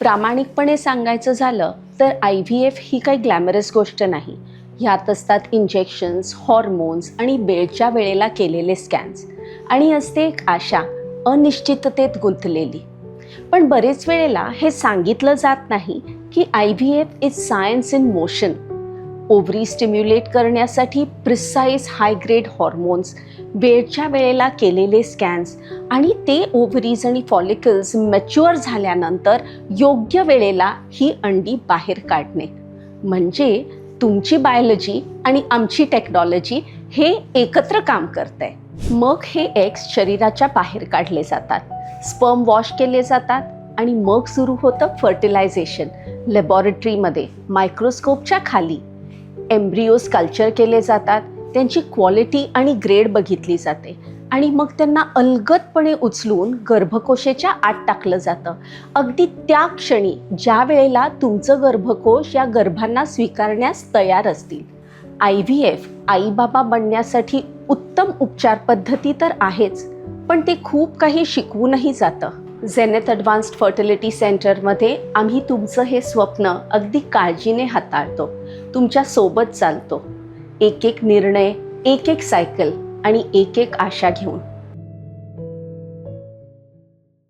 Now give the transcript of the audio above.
प्रामाणिकपणे सांगायचं झालं तर IVF ही काही ग्लॅमरस गोष्ट नाही. ह्यात असतात इंजेक्शन्स, हॉर्मोन्स आणि वेळच्या वेळेला केलेले स्कॅन्स आणि असते एक आशा अनिश्चिततेत गुंतलेली. पण बरेच वेळेला हे सांगितलं जात नाही की IVF is science in motion. Ovary stimulate करण्यासाठी प्रिसाईज हाय ग्रेड हॉर्मोन्स, वेळच्या वेळेला केलेले स्कॅन्स आणि ते ओव्हरीज आणि फॉलिकल्स मॅच्युअर झाल्यानंतर योग्य वेळेला ही अंडी बाहेर काढणे. म्हणजे तुमची बायोलॉजी आणि आमची टेक्नॉलॉजी हे एकत्र काम करतंय. मग हे एग्स शरीराच्या बाहेर काढले जातात, स्पर्म वॉश केले जातात आणि मग सुरू होतं फर्टिलायझेशन. लॅबॉरेटरीमध्ये मायक्रोस्कोपच्या खाली एम्ब्रियोज कल्चर केले जातात, त्यांची क्वालिटी आणि ग्रेड बघितली जाते आणि मग त्यांना अलगदपणे उचलून गर्भकोशाच्या आत टाकलं जातं. अगदी त्या क्षणी ज्या वेळेला तुमचं गर्भकोश या गर्भांना स्वीकारण्यास तयार असतील. IVF आईबाबा बनण्यासाठी उत्तम उपचार पद्धती तर आहेच, पण ते खूप काही शिकवूनही जातं. झेनेथ ॲडव्हान्स्ड फर्टिलिटी सेंटरमध्ये आम्ही तुमचं हे स्वप्न अगदी काळजीने हाताळतो, तुमच्या सोबत चालतो. एक एक निर्णय, एक एक सायकल आणि एक एक आशा घेऊन.